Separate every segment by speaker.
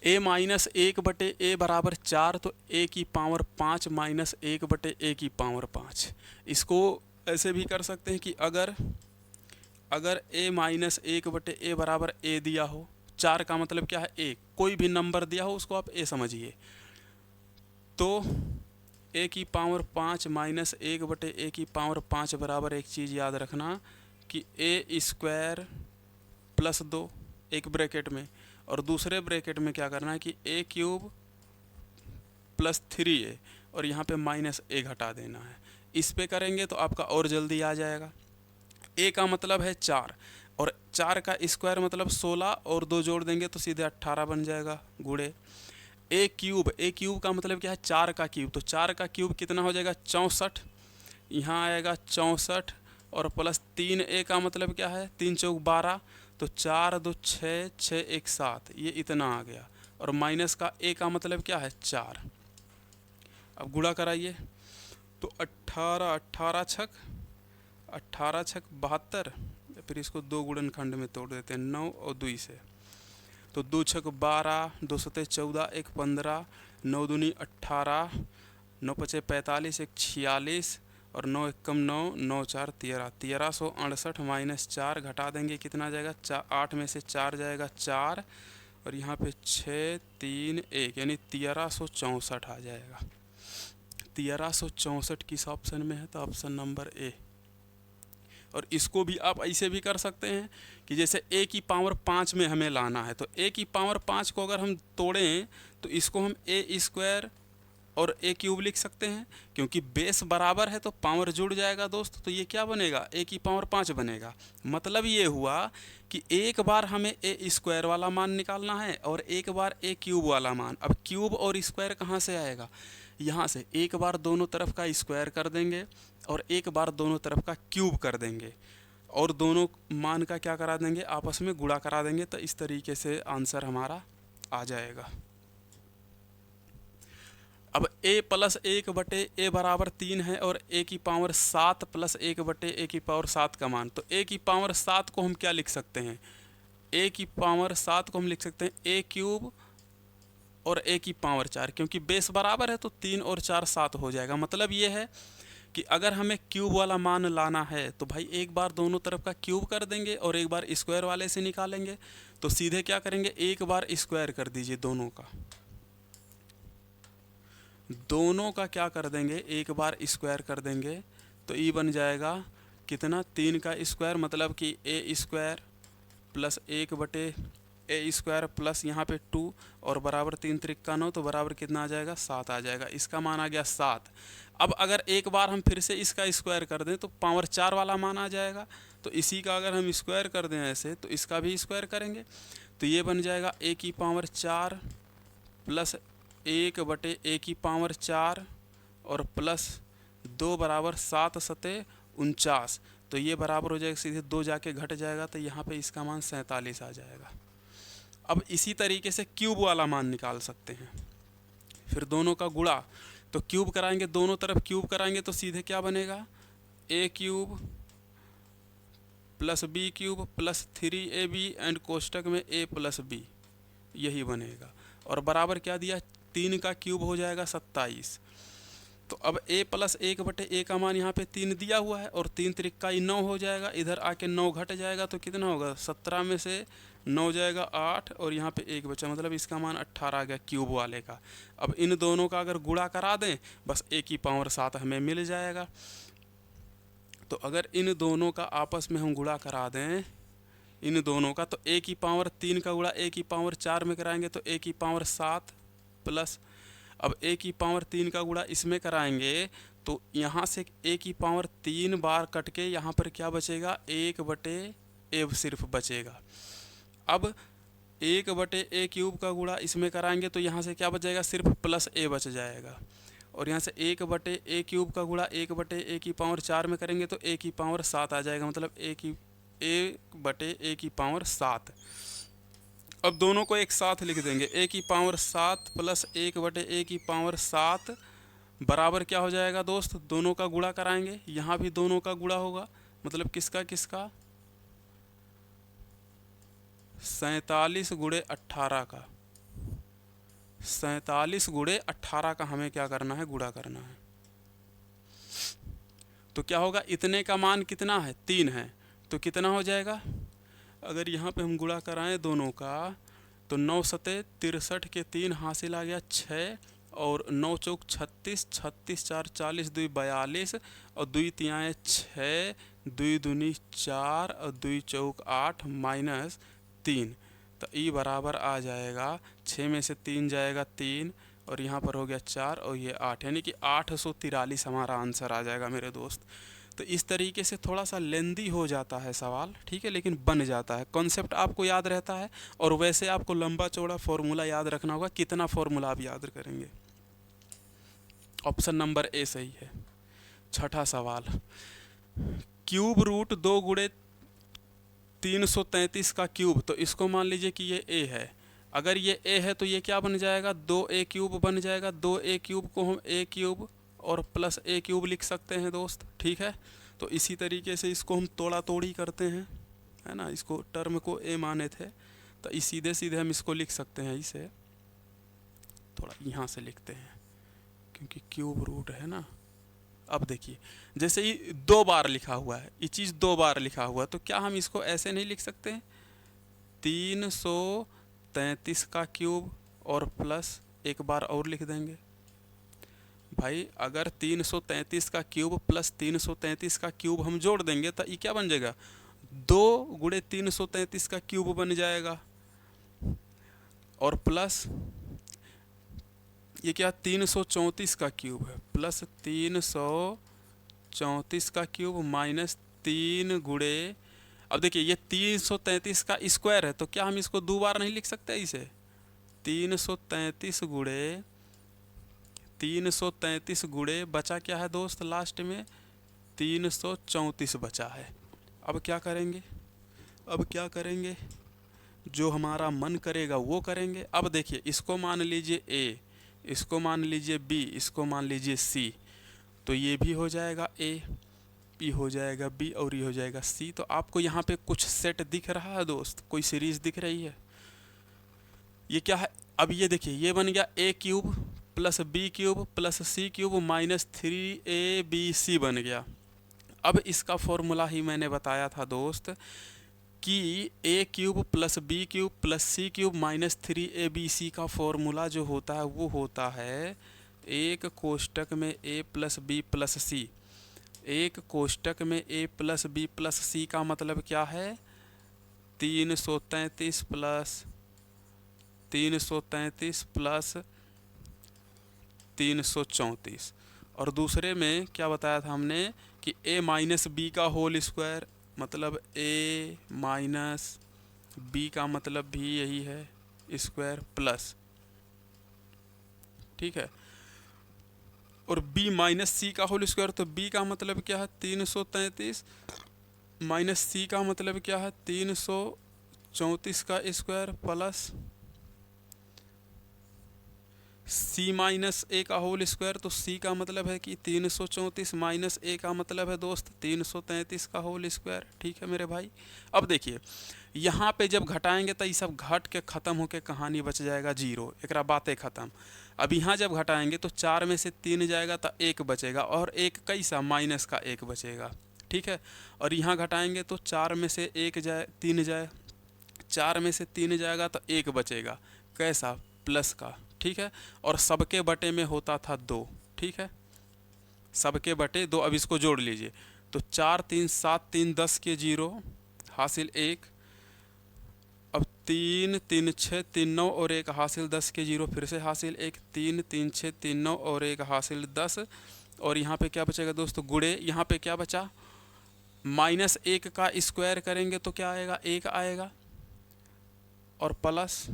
Speaker 1: ए minus 1/a बराबर 4, तो a की पावर 5 माइनस 1/a की पावर 5। इसको ऐसे भी कर सकते हैं कि अगर a माइनस 1/a बराबर a दिया हो, 4 का मतलब क्या है a, कोई भी नंबर दिया हो उसको आप a समझिए, तो a की पावर 5 माइनस 1/a की पावर 5 बराबर एक चीज़ याद रखना कि a स्क्वायर प्लस 2 एक ब्रैकेट में, और दूसरे ब्रैकेट में क्या करना है कि a क्यूब प्लस 3a, और यहाँ पे माइनस a घटा देना है। इस पे करेंगे तो आपका और जल्दी आ जाएगा। a का मतलब है 4, और 4 का स्क्वायर मतलब 16, और 2 जोड़ देंगे तो सीधे 18 बन जाएगा गुणे a क्यूब का मतलब क्या है 4 का क्यूब, तो 4 का क्यूब कितना हो जाएगा 64, यहाँ आएगा 64, और प्लस 3a का मतलब क्या है 3 चौक 12, तो 4 2 6 6 1 7, ये इतना आ गया, और माइनस का a का मतलब क्या है 4। अब गुणा कराइए तो 18 18 छक 72, फिर इसको 2 गुणनखंड में तोड़ देते हैं 9 और 2 से, तो 2 छक 12, 2 सते 14, 1 15, 9 दूनी 18, 9 पचे 45, 1 46, और 9 एक कम 9, 9 4 13, 1368 माइनस 4 घटा देंगे कितना जाएगा 8 में से 4 जाएगा 4, और यहाँ पे 6 3 1 यानी 1364 आ जाएगा। 1364 किस ऑप्शन में है, तो ऑप्शन नंबर ए। और इसको भी आप ऐसे भी कर सकते हैं कि जैसे a की पावर 5 में हमें लाना है, तो a की पावर 5 को अगर हम तोड़ें तो इसको हम a स्क्वायर और a क्यूब लिख सकते हैं, क्योंकि बेस बराबर है तो पावर जुड़ जाएगा दोस्त, तो ये क्या बनेगा a की पावर 5 बनेगा। मतलब ये हुआ कि एक बार हमें a स्क्वायर वाला मान निकालना है और एक बार a क्यूब वाला मान। अब क्यूब और स्क्वायर कहाँ से आएगा, यहाँ से एक बार दोनों तरफ का स्क्वायर कर देंगे और एक बार दोनों तरफ का क्यूब कर देंगे, और दोनों मान का क्या करा देंगे आपस में गुणा करा देंगे, तो इस तरीके से आंसर हमारा आ जाएगा। अब a प्लस 1/a बराबर 3 है, और a की पावर 7 प्लस 1/a की पावर 7 का मान, तो a की पावर 7 को हम क्या लिख सकते हैं, a की पावर 7 को हम लिख सकते हैं a क्यूब और a की पावर 4, क्योंकि बेस बराबर है तो 3 और 4 7 हो जाएगा। मतलब ये है कि अगर हमें क्यूब वाला मान लाना है तो भाई एक बार दोनों तरफ का क्यूब कर देंगे और एक बार स्क्वायर वाले से निकालेंगे, तो सीधे क्या करेंगे एक बार स्क्वायर कर दीजिए, दोनों का क्या कर देंगे एक बार स्क्वायर कर देंगे, तो ई बन जाएगा कितना 3 का स्क्वायर, मतलब कि a square plus 1/a square plus यहाँ पे 2 और बराबर 3 त्रिक्का 9, तो बराबर कितना आ जाएगा 7 आ जाएगा। इसका मान आ गया 7। अब अगर एक बार हम फिर से इसका स्क्वायर कर दें तो पावर 4 वाला मान आ जाएगा, तो इसी का अगर हम स्क्वायर कर दें ऐसे तो इसका भी स्क्वायर करेंगे, तो ये बन जाएगा a की पावर 4 प्लस 1/a की पावर 4 और प्लस 2 बराबर 7 सते 49, तो ये बराबर हो जाएगा सीधे 2 जाके घट जाएगा, तो यहाँ पे इसका मान 47 आ जाएगा। अब इसी तरीके से क्यूब वाला मान निकाल सकते हैं, फिर दोनों का गुणा, तो क्यूब कराएंगे दोनों तरफ क्यूब कराएंगे तो सीधे क्या बनेगा a cube plus b cube plus 3ab and कोष्टक में a प्लस b, यही बनेगा, और बराबर क्या दिया 3 का क्यूब हो जाएगा 27। तो अब a प्लस 1/a का मान यहाँ पे 3 दिया हुआ है, और 3 त्रिक्का 9 हो जाएगा, इधर आके 9 घट जाएगा तो कितना होगा 17 में से 9 जाएगा 8, और यहाँ पे 1 बचा, मतलब इसका मान 18 आ गया क्यूब वाले का। अब इन दोनों का अगर गुणा करा दें बस a की पावर 7 हमें मिल जाएगा। तो अगर इन दोनों का आपस में हम गुणा करा दें इन दोनों का, तो a की पावर 3 का गुणा a की पावर 4 में कराएंगे तो a की पावर 7 प्लस, अब a की पावर 3 का गुणा इसमें कराएंगे तो यहाँ से a की पावर 3 बार कट के यहाँ पर क्या बचेगा 1/a सिर्फ बचेगा। अब 1/a क्यूब का गुणा इसमें कराएंगे तो यहाँ से क्या बचेगा सिर्फ प्लस a बच जाएगा, और यहाँ से 1/a क्यूब का गुणा 1/a की पावर 4 में करेंगे तो a की पावर 7 आ जाएगा, मतलब 1/a की पावर 7। अब दोनों को एक साथ लिख देंगे a की पावर 7 प्लस 1/a की पावर 7 बराबर क्या हो जाएगा दोस्त, दोनों का गुणा कराएंगे, यहाँ भी दोनों का गुणा होगा, मतलब किसका 47 गुणे 18 का, 47 गुणे 18 का हमें क्या करना है, गुणा करना है। तो क्या होगा, इतने का मान कितना है, 3 है, तो कितना हो जाएगा, अगर यहाँ पे हम गुणा कराएं दोनों का तो 9 सते 63 के 3 हासिल आ गया 6 और 9 चौक 36, 36 4 40, 2 42 और 2 तियाएँ 6, 2 दूनी 4 और 2 चौक 8 माइनस 3, तो ई बराबर आ जाएगा 6 में से 3 जाएगा 3 और यहाँ पर हो गया 4 और ये 8, यानी कि 843 हमारा आंसर आ जाएगा मेरे दोस्त। तो इस तरीके से थोड़ा सा लेंदी हो जाता है सवाल, ठीक है, लेकिन बन जाता है, कॉन्सेप्ट आपको याद रहता है। और वैसे आपको लंबा चौड़ा फॉर्मूला याद रखना होगा, कितना फॉर्मूला आप याद करेंगे। ऑप्शन नंबर ए सही है। छठा सवाल, क्यूब रूट 2 गुणे 333 का क्यूब, तो इसको मान लीजिए कि ये ए है। अगर ये ए है तो ये क्या बन जाएगा, 2a क्यूब बन जाएगा। 2a क्यूब को हम a क्यूब और प्लस a क्यूब लिख सकते हैं दोस्त, ठीक है। तो इसी तरीके से इसको हम तोड़ा तोड़ी करते हैं, है ना, इसको टर्म को a माने थे तो इस सीधे सीधे हम इसको लिख सकते हैं, इसे थोड़ा यहाँ से लिखते हैं क्योंकि क्यूब रूट है ना। अब देखिए, जैसे ये 2 बार लिखा हुआ है, ये चीज़ 2 बार लिखा हुआ है, तो क्या हम इसको ऐसे नहीं लिख सकते, 333 का क्यूब और प्लस एक बार और लिख देंगे। भाई अगर 333 का क्यूब प्लस 333 का क्यूब हम जोड़ देंगे तो ये क्या बन जाएगा, 2 गुणे 333 का क्यूब बन जाएगा और प्लस ये क्या 334 का क्यूब है, प्लस 334 का क्यूब माइनस 3 गुणे, अब देखिए ये 333 का स्क्वायर है, तो क्या हम इसको 2 बार नहीं लिख सकते इसे, 333 गुणे 333 गुणे बचा क्या है दोस्त, लास्ट में 334 बचा है। अब क्या करेंगे, अब क्या करेंगे, जो हमारा मन करेगा वो करेंगे। अब देखिए, इसको मान लीजिए a, इसको मान लीजिए b, इसको मान लीजिए c, तो ये भी हो जाएगा a, ये हो जाएगा b और ये हो जाएगा c। तो आपको यहाँ पे कुछ सेट दिख रहा है दोस्त, कोई सीरीज दिख रही है, ये क्या है। अब ये देखिए, ये बन गया a cube plus b cube plus c cube minus 3abc बन गया। अब इसका फॉर्मूला ही मैंने बताया था दोस्त कि a cube plus b cube plus c cube minus 3abc का फॉर्मूला जो होता है वो होता है एक कोष्टक में a plus b plus c। एक कोष्टक में a plus b plus c का मतलब क्या है, 333 प्लस 334, और दूसरे में क्या बताया था हमने कि a माइनस बी का होल स्क्वायर, मतलब a माइनस बी का मतलब भी यही है स्क्वायर प्लस, ठीक है, और b माइनस सी का होल स्क्वायर, तो b का मतलब क्या है 333 माइनस c का मतलब क्या है 334 का square plus c minus a का होल स्क्वायर, तो c का मतलब है कि 334 माइनस a का मतलब है दोस्त 333 का होल स्क्वायर, ठीक है मेरे भाई। अब देखिए, यहाँ पे जब घटाएंगे तो ये सब घट के ख़त्म होके कहानी बच जाएगा 0, एकरा बातें ख़त्म। अब यहाँ जब घटाएंगे तो 4 में से 3 जाएगा तो 1 बचेगा, और 1 कैसा, माइनस का 1 बचेगा, ठीक है। और यहाँ घटाएंगे तो 4 में से 1 जाए 3 जाए, 4 में से 3 जाएगा तो 1 बचेगा, कैसा, प्लस का, ठीक है। और सबके बटे में होता था 2, ठीक है, सबके बटे 2। अब इसको जोड़ लीजिए, तो 4 3 7 3 10 के 0 हासिल 1, अब 3 3 6 3 9 और 1 हासिल 10 के 0 फिर से हासिल 1, 3 3 6 3 9 और 1 हासिल 10, और यहाँ पे क्या बचेगा दोस्तों, गुणे, यहाँ पे क्या बचा, माइनस 1 का स्क्वायर करेंगे तो क्या आएगा, 1 आएगा, और प्लस,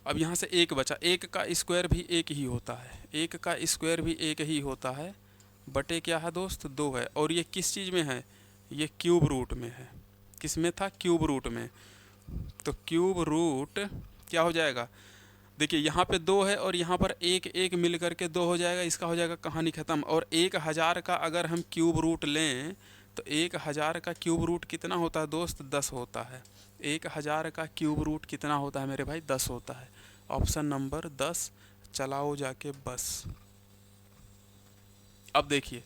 Speaker 1: अब यहाँ से 1 बचा, 1 का स्क्वायर भी 1 ही होता है, 1 का स्क्वायर भी 1 ही होता है, बटे क्या है दोस्त 2 है, और ये किस चीज़ में है, ये क्यूब रूट में है, किस में था, क्यूब रूट में। तो क्यूब रूट क्या हो जाएगा, देखिए यहाँ पे 2 है और यहाँ पर 1 1 मिल करके 2 हो जाएगा, इसका हो जाएगा कहानी ख़त्म। और 1000 का अगर हम क्यूब रूट लें तो 1000 का क्यूब रूट कितना होता है दोस्त? 10 होता है। 1000 का क्यूब रूट कितना होता है मेरे भाई? 10 होता है। ऑप्शन नंबर 10 चलाओ जाके बस। अब देखिए